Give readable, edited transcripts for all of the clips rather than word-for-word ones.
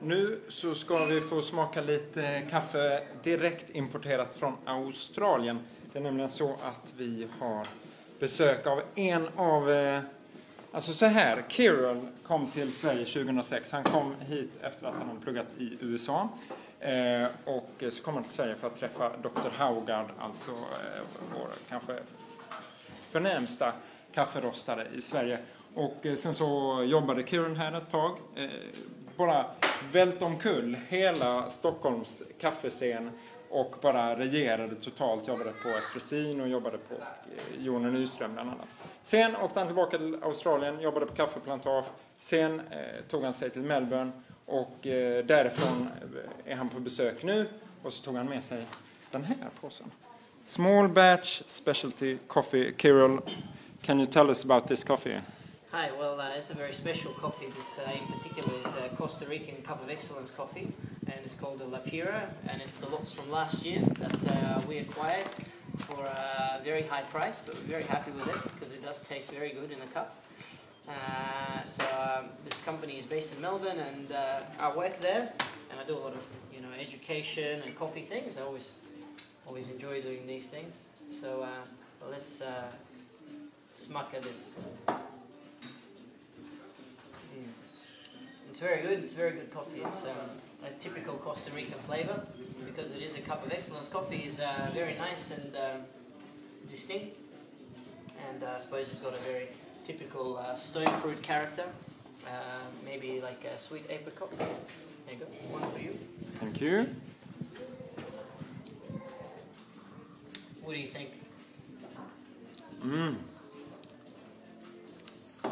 Nu så ska vi få smaka lite kaffe direkt importerat från Australien. Det är nämligen så att vi har besök av en av... Alltså så här, Kiril kom till Sverige 2006. Han kom hit efter att han hade pluggat i USA. Och så kom han till Sverige för att träffa Dr. Haugard, alltså vår kanske förnämsta kafferostare i Sverige. Och sen så jobbade Kiril här ett tag. Bara vält omkull hela Stockholms kaffescen och bara regerade totalt. Jobbade på Espressin och jobbade på Jon och Nyström bland annat. Sen åkte han tillbaka till Australien, jobbade på kaffeplantage. Sen tog han sig till Melbourne och därifrån är han på besök nu. Och så tog han med sig den här påsen. Small batch specialty coffee. Kiril, can you tell us about this coffee? Hi, well, it's a very special coffee. This in particular is the Costa Rican Cup of Excellence coffee, and it's called the Lika, and it's the lots from last year that we acquired for a very high price, but we're very happy with it because it does taste very good in the cup. This company is based in Melbourne, and I work there, and I do a lot of education and coffee things. I always enjoy doing these things. So let's smaka this. It's very good. It's very good coffee. It's a typical Costa Rican flavor because it is a Cup of Excellence coffee. Is very nice and distinct, and I suppose it's got a very typical stone fruit character. Maybe like a sweet apricot. There you go. One for you. Thank you. What do you think?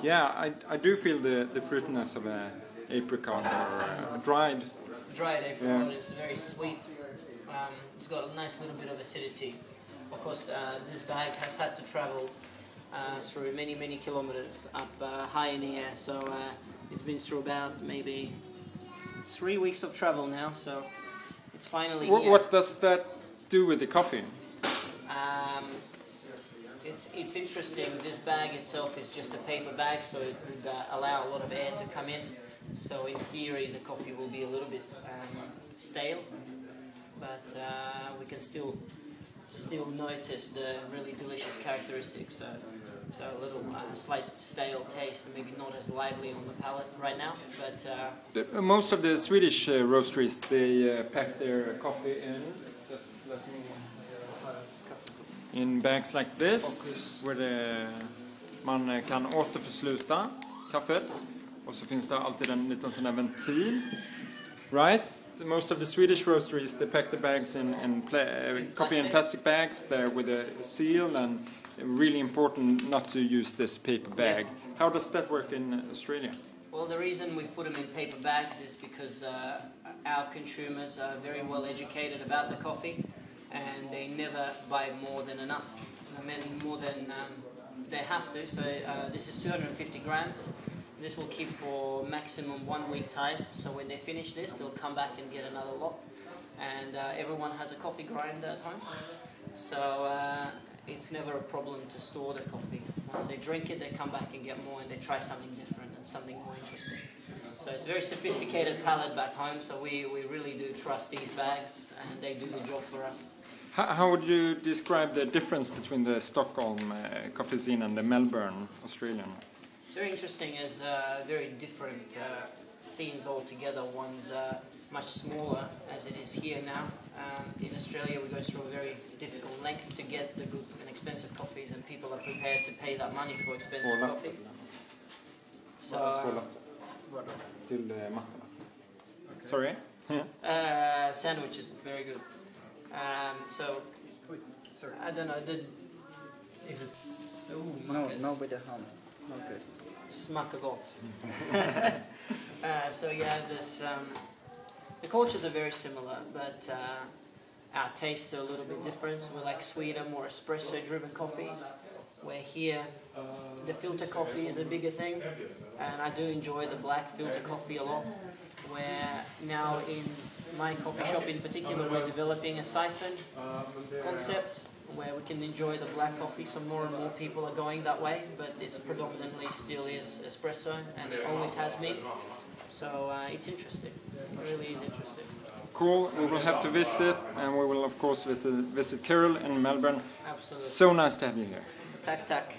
Yeah, I do feel the fruitiness of a apricot or dried apricot. Yeah. It's very sweet. It's got a nice little bit of acidity. Of course, this bag has had to travel through many kilometers up high in the air, so it's been through about maybe 3 weeks of travel now, so it's finally here. What does that do with the coffee? It's interesting. This bag itself is just a paper bag, so it would allow a lot of air to come in. So in theory, the coffee will be a little bit stale, but we can still notice the really delicious characteristics. So a little slight stale taste, and maybe not as lively on the palate right now. But most of the Swedish roasteries, they pack their coffee in bags like this, where man kan återförsluta kaffet, och så finns det alltid en liten sån här ventil. Right? Most of the Swedish roasteries, they pack the bags in coffee in plastic bags there with a seal, and really important not to use this paper bag. How does that work in Australia? Well, the reason we put them in paper bags is because our consumers are very well educated about the coffee, and they never buy more than enough. I mean, more than they have to. So this is 250 grams. This will keep for maximum 1 week time. So when they finish this, they'll come back and get another lot. And everyone has a coffee grinder at home, so it's never a problem to store the coffee. Once they drink it, they come back and get more, and they try something different and something more interesting. So it's a very sophisticated palate back home, so we really do trust these bags, and they do the job for us. How would you describe the difference between the Stockholm coffee scene and the Melbourne Australian? It's very interesting, as very different scenes altogether. One's much smaller, as it is here now. In Australia, we go through a very difficult length to get the good and expensive coffees, and people are prepared to pay that money for expensive coffee. So, sorry? sandwiches, very good. I don't know, is it so much? No, with the hand. Okay. Smakar gott. So yeah, the cultures are very similar, but our tastes are a little bit different. We like sweeter, more espresso-driven coffees, where here the filter coffee is a bigger thing, and I do enjoy the black filter coffee a lot, where now in my coffee shop in particular we're developing a siphon concept, where we can enjoy the black coffee. So more and more people are going that way, but it's predominantly still is espresso, and it always has been. So it's interesting. It really is interesting. Cool. We will have to visit, and we will of course visit Kiril in Melbourne. Absolutely. So nice to have you here. Tack tack.